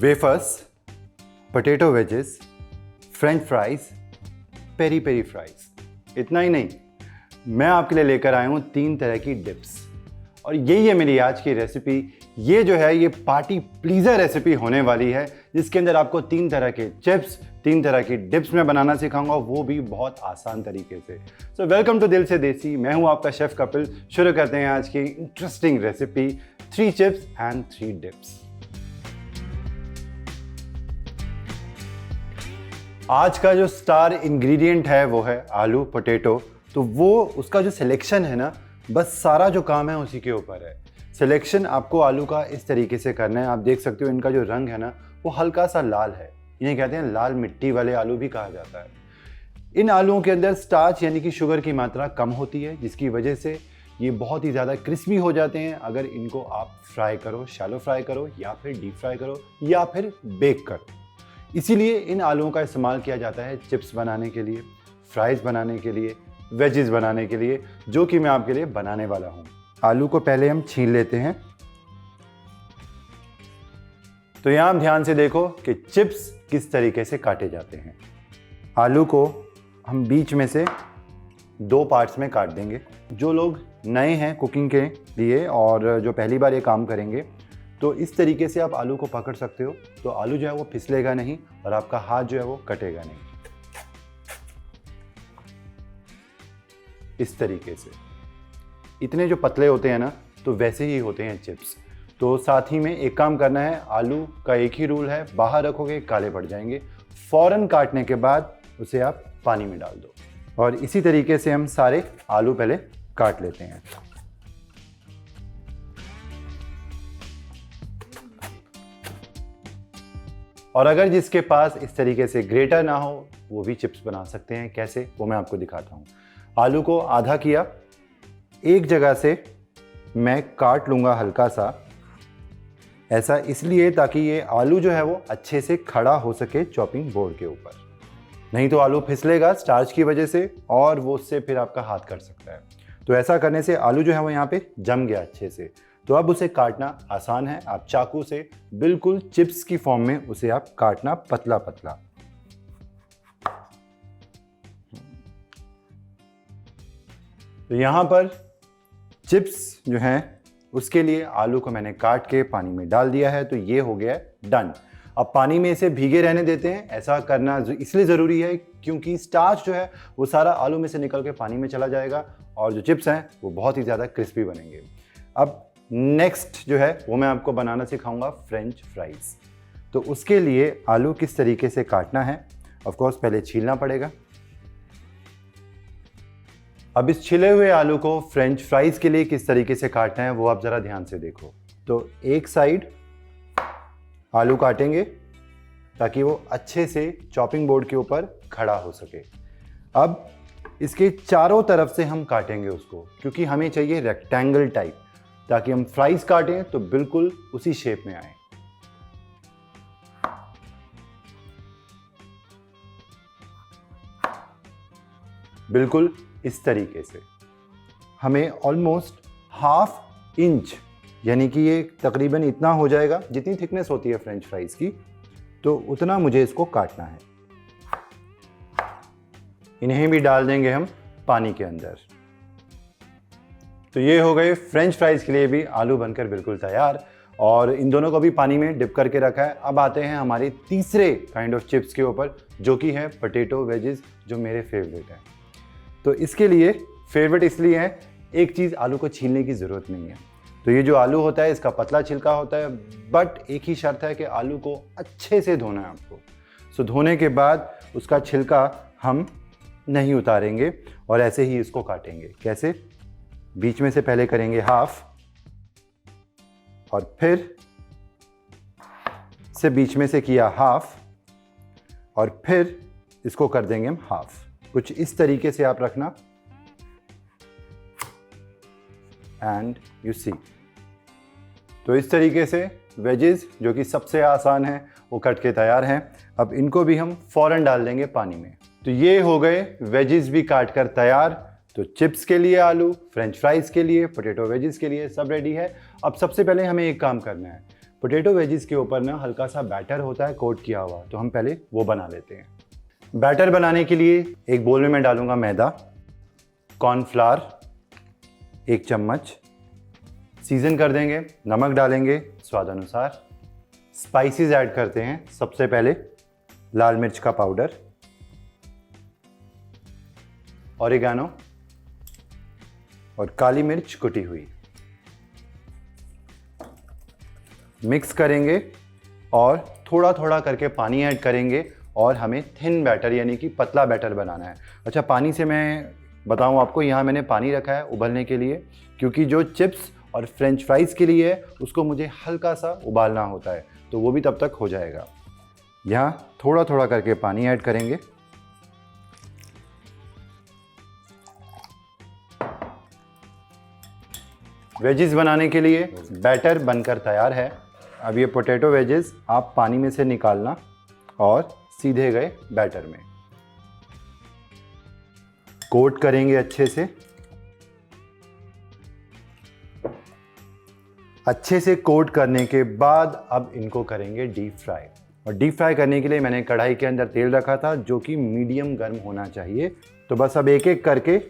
Wafers, potato wedges, French fries, peri peri fries. इतना ही नहीं, मैं आपके लिए लेकर आया हूँ 3 तरह की डिप्स और यही है मेरी आज की रेसिपी। ये जो है ये पार्टी प्लीजर रेसिपी होने वाली है जिसके अंदर आपको 3 तरह के चिप्स, 3 तरह की डिप्स मैं बनाना सिखाऊंगा, वो भी बहुत आसान तरीके से। सो वेलकम टू दिल से देसी। मैं हूँ आपका शेफ कपिल। शुरू करते हैं आज की interesting recipe 3 chips and 3 dips. आज का जो स्टार इंग्रेडिएंट है वो है आलू पोटैटो। तो वो उसका जो सिलेक्शन है ना, बस सारा जो काम है उसी के ऊपर है। सिलेक्शन आपको आलू का इस तरीके से करना है। आप देख सकते हो इनका जो रंग है ना वो हल्का सा लाल है। इन्हें कहते हैं लाल मिट्टी वाले आलू भी कहा जाता है। इन आलूओं के अंदर स्टार्च यानी कि शुगर की मात्रा कम होती है, जिसकी वजह से ये बहुत ही ज़्यादा क्रिस्पी हो जाते हैं अगर इनको आप फ्राई करो, शैलो फ्राई करो या फिर डीप फ्राई करो या फिर बेक करो। इसीलिए इन आलूओं का इस्तेमाल किया जाता है चिप्स बनाने के लिए, फ्राइज़ बनाने के लिए, वेजेस बनाने के लिए, जो कि मैं आपके लिए बनाने वाला हूँ। आलू को पहले हम छील लेते हैं। तो यहाँ ध्यान से देखो कि चिप्स किस तरीके से काटे जाते हैं। आलू को हम बीच में से 2 पार्ट्स में काट देंगे। जो लोग नए हैं कुकिंग के लिए और जो पहली बार ये काम करेंगे, तो इस तरीके से आप आलू को पकड़ सकते हो। तो आलू जो है वो फिसलेगा नहीं और आपका हाथ जो है वो कटेगा नहीं। इस तरीके से इतने जो पतले होते हैं ना, तो वैसे ही होते हैं चिप्स। तो साथ ही में एक काम करना है, आलू का एक ही रूल है, बाहर रखोगे काले पड़ जाएंगे। फौरन काटने के बाद उसे आप पानी में डाल दो। और इसी तरीके से हम सारे आलू पहले काट लेते हैं। और अगर जिसके पास इस तरीके से ग्रेटर ना हो वो भी चिप्स बना सकते हैं। कैसे, वो मैं आपको दिखाता हूँ। आलू को आधा किया, एक जगह से मैं काट लूँगा हल्का सा, ऐसा इसलिए ताकि ये आलू जो है वो अच्छे से खड़ा हो सके चॉपिंग बोर्ड के ऊपर। नहीं तो आलू फिसलेगा स्टार्च की वजह से और वो उससे फिर आपका हाथ कट सकता है। तो ऐसा करने से आलू जो है वो यहाँ पे जम गया अच्छे से। तो अब उसे काटना आसान है। आप चाकू से बिल्कुल चिप्स की फॉर्म में उसे आप काटना पतला पतला। तो यहाँ पर चिप्स जो हैं उसके लिए आलू को मैंने काट के पानी में डाल दिया है। तो ये हो गया डन। अब पानी में इसे भीगे रहने देते हैं। ऐसा करना इसलिए ज़रूरी है क्योंकि स्टार्च जो है वो सारा आलू में से निकल के पानी में चला जाएगा और जो चिप्स हैं वो बहुत ही ज़्यादा क्रिस्पी बनेंगे। अब नेक्स्ट जो है वो मैं आपको बनाना सिखाऊंगा फ्रेंच फ्राइज़। तो उसके लिए आलू किस तरीके से काटना है, ऑफ कोर्स पहले छीलना पड़ेगा। अब इस छिले हुए आलू को फ्रेंच फ्राइज़ के लिए किस तरीके से काटना है वो आप ज़रा ध्यान से देखो। तो एक साइड आलू काटेंगे ताकि वो अच्छे से चॉपिंग बोर्ड के ऊपर खड़ा हो सके। अब इसके चारों तरफ से हम काटेंगे उसको, क्योंकि हमें चाहिए रेक्टेंगल टाइप, ताकि हम फ्राइज काटें तो बिल्कुल उसी शेप में आए। बिल्कुल इस तरीके से हमें ऑलमोस्ट ½ इंच, यानी कि ये तकरीबन इतना हो जाएगा जितनी थिकनेस होती है फ्रेंच फ्राइज की, तो उतना मुझे इसको काटना है। इन्हें भी डाल देंगे हम पानी के अंदर। तो ये हो गए फ्रेंच फ्राइज के लिए भी आलू बनकर बिल्कुल तैयार। और इन दोनों को भी पानी में डिप करके रखा है। अब आते हैं हमारे तीसरे काइंड ऑफ चिप्स के ऊपर, जो कि है पोटैटो वेजेस, जो मेरे फेवरेट हैं। तो इसके लिए फेवरेट इसलिए है, एक चीज़, आलू को छीलने की ज़रूरत नहीं है। तो ये जो आलू होता है इसका पतला छिलका होता है, बट एक ही शर्त है कि आलू को अच्छे से धोना है आपको। सो धोने के बाद उसका छिलका हम नहीं उतारेंगे और ऐसे ही इसको काटेंगे। कैसे, बीच में से पहले करेंगे हाफ और फिर से बीच में से किया हाफ और फिर इसको कर देंगे हम हाफ। कुछ इस तरीके से आप रखना एंड यू सी। तो इस तरीके से वेजेस, जो कि सबसे आसान है, वो कट के तैयार हैं। अब इनको भी हम फौरन डाल देंगे पानी में। तो ये हो गए वेजेस भी काट कर तैयार। तो चिप्स के लिए आलू, फ्रेंच फ्राइज के लिए, पोटैटो वेजेस के लिए सब रेडी है। अब सबसे पहले हमें एक काम करना है, पोटैटो वेजिस के ऊपर ना हल्का सा बैटर होता है कोट किया हुआ, तो हम पहले वो बना लेते हैं। बैटर बनाने के लिए एक बोल में मैं डालूंगा मैदा, कॉर्नफ्लावर 1 चम्मच, सीजन कर देंगे, नमक डालेंगे स्वाद अनुसार, स्पाइसेस ऐड करते हैं। सबसे पहले लाल मिर्च का पाउडर, ऑरिगेनो और काली मिर्च कुटी हुई, मिक्स करेंगे और थोड़ा थोड़ा करके पानी ऐड करेंगे और हमें थिन बैटर यानी कि पतला बैटर बनाना है। अच्छा, पानी से मैं बताऊं आपको, यहाँ मैंने पानी रखा है उबलने के लिए, क्योंकि जो चिप्स और फ्रेंच फ्राइज़ के लिए है उसको मुझे हल्का सा उबालना होता है, तो वो भी तब तक हो जाएगा। यहाँ थोड़ा थोड़ा करके पानी ऐड करेंगे। वेजिस बनाने के लिए बैटर बनकर तैयार है। अब ये पोटैटो वेजेस आप पानी में से निकालना और सीधे गए बैटर में कोट करेंगे अच्छे से। अच्छे से कोट करने के बाद अब इनको करेंगे डीप फ्राई। और डीप फ्राई करने के लिए मैंने कढ़ाई के अंदर तेल रखा था जो कि मीडियम गर्म होना चाहिए। तो बस अब एक एक करके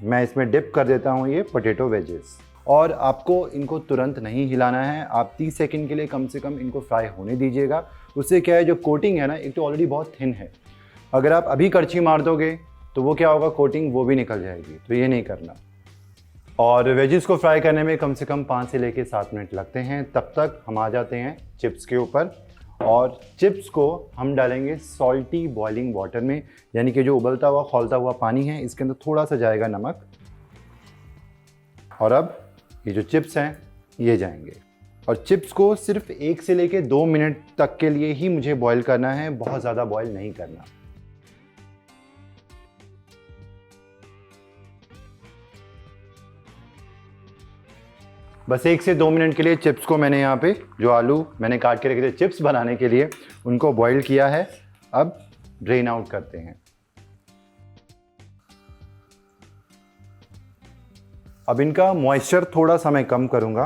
मैं इसमें डिप कर देता हूँ ये पोटैटो वेजेस। और आपको इनको तुरंत नहीं हिलाना है, आप 30 सेकंड के लिए कम से कम इनको फ्राई होने दीजिएगा। उससे क्या है, जो कोटिंग है ना, एक तो ऑलरेडी बहुत थिन है, अगर आप अभी कड़छी मार दोगे तो वो क्या होगा, कोटिंग वो भी निकल जाएगी, तो ये नहीं करना। और वेजिस को फ्राई करने में कम से कम 5 से लेकर 7 मिनट लगते हैं। तब तक हम आ जाते हैं चिप्स के ऊपर। और चिप्स को हम डालेंगे सॉल्टी बॉइलिंग वाटर में, यानी कि जो उबलता हुआ खौलता हुआ पानी है, इसके अंदर थोड़ा सा जाएगा नमक। और अब ये जो चिप्स हैं ये जाएंगे। और चिप्स को सिर्फ 1 से लेकर 2 मिनट तक के लिए ही मुझे बॉईल करना है, बहुत ज़्यादा बॉईल नहीं करना। बस 1 से 2 मिनट के लिए चिप्स को मैंने यहाँ पे, जो आलू मैंने काट के रखे थे चिप्स बनाने के लिए, उनको बॉईल किया है। अब ड्रेन आउट करते हैं। अब इनका मॉइस्चर थोड़ा सा मैं कम करूँगा,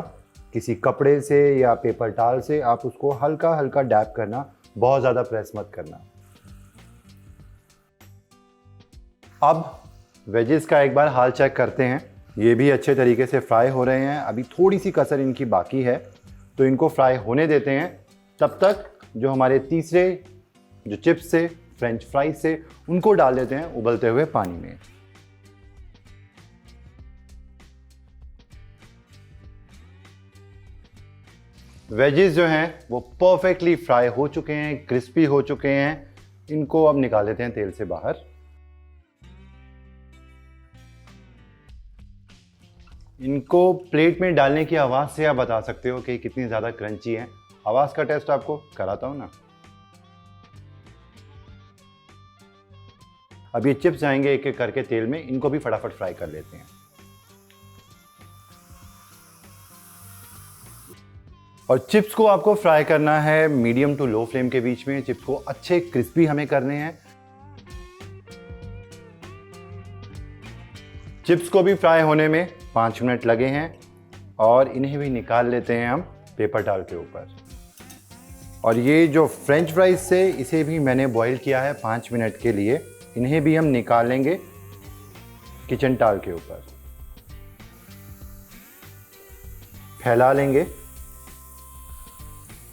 किसी कपड़े से या पेपर टॉवल से आप उसको हल्का हल्का डैप करना, बहुत ज़्यादा प्रेस मत करना। अब वेजेस का एक बार हाल चेक करते हैं। ये भी अच्छे तरीके से फ्राई हो रहे हैं, अभी थोड़ी सी कसर इनकी बाकी है, तो इनको फ्राई होने देते हैं। तब तक जो हमारे तीसरे जो चिप्स से फ्रेंच फ्राइज से, उनको डाल देते हैं उबलते हुए पानी में। वेजेस जो हैं वो परफेक्टली फ्राई हो चुके हैं, क्रिस्पी हो चुके हैं। इनको अब निकाल लेते हैं तेल से बाहर। इनको प्लेट में डालने की आवाज़ से आप बता सकते हो कि कितनी ज़्यादा क्रंची है। आवाज़ का टेस्ट आपको कराता हूँ ना। अब ये चिप्स जाएंगे एक एक करके तेल में, इनको भी फटाफट फ्राई कर लेते हैं। और चिप्स को आपको फ्राई करना है मीडियम टू लो फ्लेम के बीच में। चिप्स को अच्छे क्रिस्पी हमें करने हैं। चिप्स को भी फ्राई होने में 5 मिनट लगे हैं और इन्हें भी निकाल लेते हैं हम पेपर टॉवल के ऊपर। और ये जो फ्रेंच फ्राइज से, इसे भी मैंने बॉईल किया है 5 मिनट के लिए। इन्हें भी हम निकाल लेंगे किचन टॉवल के ऊपर, फैला लेंगे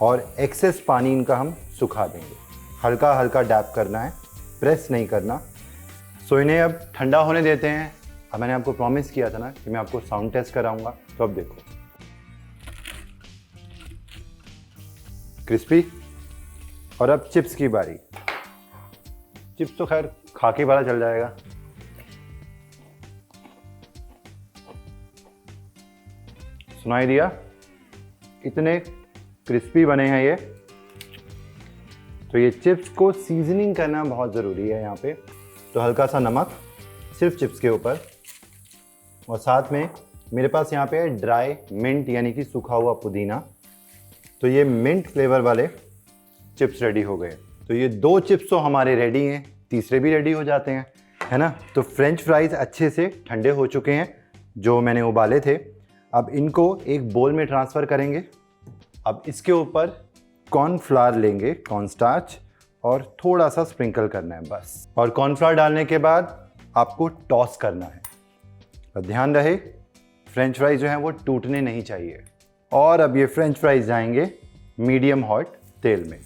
और एक्सेस पानी इनका हम सुखा देंगे। हल्का हल्का डैप करना है, प्रेस नहीं करना। सो इन्हें अब ठंडा होने देते हैं। अब मैंने आपको प्रॉमिस किया था ना कि मैं आपको साउंड टेस्ट कराऊंगा, तो अब देखो क्रिस्पी। और अब चिप्स की बारी। चिप्स तो खैर खा के पता चल जाएगा। सुनाई दिया? इतने क्रिस्पी बने हैं ये। तो ये चिप्स को सीजनिंग करना बहुत ज़रूरी है यहाँ पे। तो हल्का सा नमक सिर्फ चिप्स के ऊपर, और साथ में मेरे पास यहाँ पे ड्राई मिंट यानी कि सूखा हुआ पुदीना। तो ये मिंट फ्लेवर वाले चिप्स रेडी हो गए। तो ये 2 चिप्स तो हमारे रेडी हैं, तीसरे भी रेडी हो जाते हैं, है ना। तो फ्रेंच फ्राइज अच्छे से ठंडे हो चुके हैं जो मैंने उबाले थे। अब इनको एक बोल में ट्रांसफ़र करेंगे। अब इसके ऊपर कॉर्नफ्लावर लेंगे, कॉर्नस्टार्च, और थोड़ा सा स्प्रिंकल करना है बस। और कॉर्नफ्लावर डालने के बाद आपको टॉस करना है। और ध्यान रहे फ्रेंच फ्राइज जो हैं वो टूटने नहीं चाहिए। और अब ये फ्रेंच फ्राइज जाएंगे मीडियम हॉट तेल में।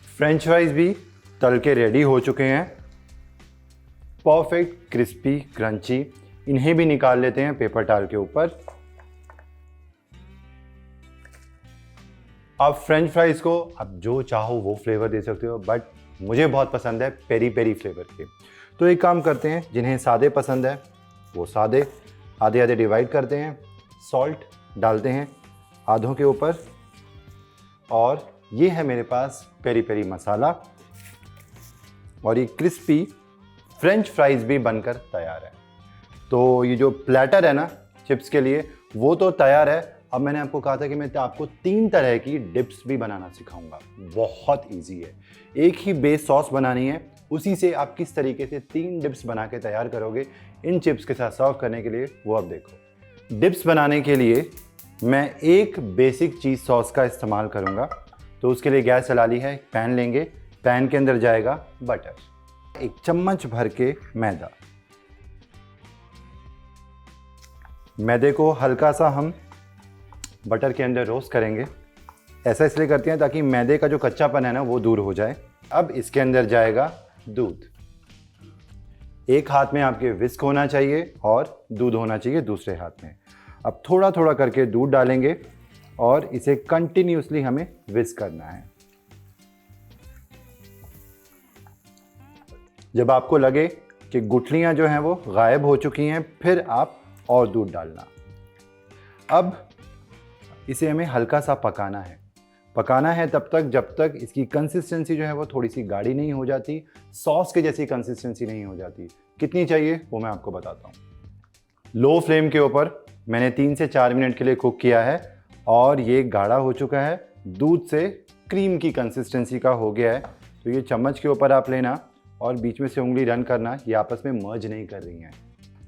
फ्रेंच फ्राइज भी तल के रेडी हो चुके हैं, परफेक्ट क्रिस्पी क्रंची। इन्हें भी निकाल लेते हैं पेपर टॉवल के ऊपर। आप फ्रेंच फ्राइज को आप जो चाहो वो फ्लेवर दे सकते हो, बट मुझे बहुत पसंद है पेरी पेरी फ्लेवर के। तो एक काम करते हैं, जिन्हें सादे पसंद है वो सादे, आधे आधे डिवाइड करते हैं। सॉल्ट डालते हैं आधों के ऊपर, और ये है मेरे पास पेरी पेरी मसाला। और ये क्रिस्पी फ्रेंच फ्राइज भी बनकर तैयार है। तो ये जो प्लेटर है ना चिप्स के लिए, वो तो तैयार है। अब मैंने आपको कहा था कि मैं आपको 3 तरह की डिप्स भी बनाना सिखाऊंगा। बहुत इजी है, एक ही बेस सॉस बनानी है, उसी से आप किस तरीके से 3 डिप्स बना के तैयार करोगे इन चिप्स के साथ सर्व करने के लिए, वो अब देखो। डिप्स बनाने के लिए मैं एक बेसिक चीज़ सॉस का इस्तेमाल करूंगा। तो उसके लिए गैस जला ली है, पैन लेंगे, पैन के अंदर जाएगा बटर, 1 चम्मच भर के मैदा। मैदे को हल्का सा हम बटर के अंदर रोस्ट करेंगे। ऐसा इसलिए करते हैं ताकि मैदे का जो कच्चापन है ना वो दूर हो जाए। अब इसके अंदर जाएगा दूध। एक हाथ में आपके विस्क होना चाहिए और दूध होना चाहिए दूसरे हाथ में। अब थोड़ा थोड़ा करके दूध डालेंगे और इसे कंटिन्यूसली हमें विस्क करना है। जब आपको लगे कि गुठलियां जो हैं वो गायब हो चुकी हैं, फिर आप और दूध डालना। अब इसे हमें हल्का सा पकाना है। पकाना है तब तक जब तक इसकी कंसिस्टेंसी जो है वो थोड़ी सी गाढ़ी नहीं हो जाती, सॉस के जैसी कंसिस्टेंसी नहीं हो जाती। कितनी चाहिए वो मैं आपको बताता हूँ। लो फ्लेम के ऊपर मैंने 3 से 4 मिनट के लिए कुक किया है और ये गाढ़ा हो चुका है, दूध से क्रीम की कंसिस्टेंसी का हो गया है। तो ये चम्मच के ऊपर आप लेना और बीच में से उंगली रन करना, ये आपस में मर्ज नहीं कर रही हैं।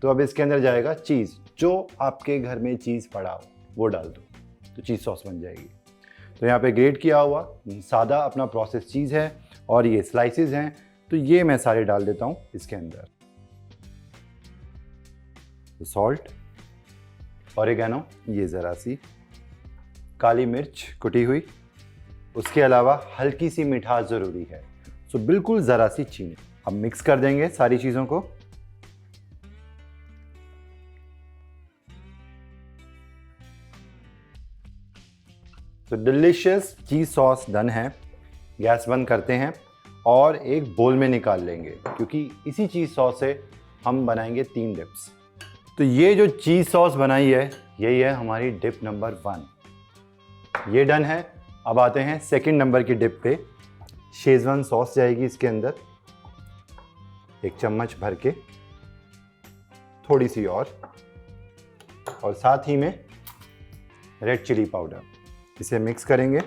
तो अब इसके अंदर जाएगा चीज़, जो आपके घर में चीज़ पड़ा हो वो डाल दो, तो चीज़ सॉस बन जाएगी। तो यहाँ पे ग्रेट किया हुआ सादा अपना प्रोसेस चीज़ है और ये स्लाइसेस हैं, तो ये मैं सारे डाल देता हूँ इसके अंदर। तो सॉल्ट, ऑरिगेनो, ये ज़रा सी काली मिर्च कुटी हुई, उसके अलावा हल्की सी मिठास ज़रूरी है, सो बिल्कुल ज़रा सी चीनी। अब मिक्स कर देंगे सारी चीज़ों को। तो डिलीशियस चीज़ सॉस डन है। गैस बंद करते हैं और एक बोल में निकाल लेंगे, क्योंकि इसी चीज़ सॉस से हम बनाएंगे 3 डिप्स। तो ये जो चीज़ सॉस बनाई है यही है हमारी डिप नंबर 1। ये डन है। अब आते हैं सेकंड नंबर की डिप पे। शेजवान सॉस जाएगी इसके अंदर 1 चम्मच भर के, थोड़ी सी और साथ ही में रेड चिली पाउडर। इसे मिक्स करेंगे।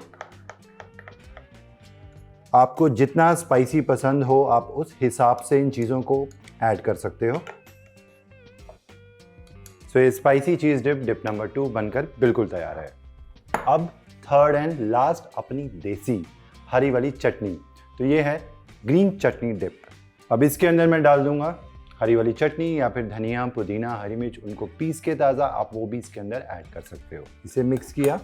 आपको जितना स्पाइसी पसंद हो आप उस हिसाब से इन चीज़ों को ऐड कर सकते हो। सो ये स्पाइसी चीज़ डिप, डिप नंबर 2 बनकर बिल्कुल तैयार है। अब थर्ड एंड लास्ट अपनी देसी हरी वाली चटनी। तो ये है ग्रीन चटनी डिप। अब इसके अंदर मैं डाल दूंगा हरी वाली चटनी, या फिर धनिया, पुदीना, हरी मिर्च, उनको पीस के ताज़ा आप वो भी इसके अंदर ऐड कर सकते हो। इसे मिक्स किया।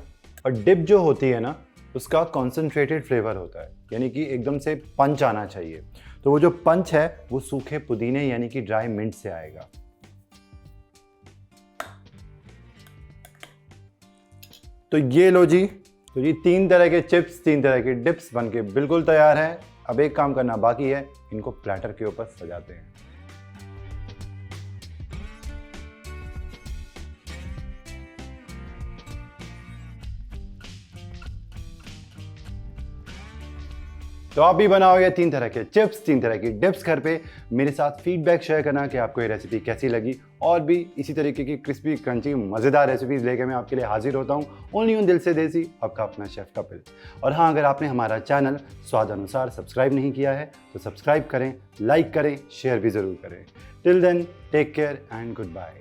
और डिप जो होती है ना उसका कॉन्सेंट्रेटेड फ्लेवर होता है, यानी कि एकदम से पंच आना चाहिए। तो वो जो पंच है वो सूखे पुदीने यानी कि ड्राई मिंट से आएगा। तो ये लो जी, तो ये 3 तरह के चिप्स, 3 तरह के डिप्स बनके बिल्कुल तैयार हैं। अब एक काम करना बाकी है, इनको प्लेटर के ऊपर सजाते हैं। तो आप भी बनाओगे 3 तरह के चिप्स, 3 तरह की डिप्स घर पे। मेरे साथ फीडबैक शेयर करना कि आपको ये रेसिपी कैसी लगी, और भी इसी तरीके की क्रिस्पी क्रंची मज़ेदार रेसिपीज़ लेकर मैं आपके लिए हाजिर होता हूँ। ओनली ऑन दिल से देसी, आपका अपना शेफ कपिल। और हाँ, अगर आपने हमारा चैनल स्वाद अनुसार सब्सक्राइब नहीं किया है तो सब्सक्राइब करें, लाइक करें, शेयर भी ज़रूर करें। Till then, take care and good bye.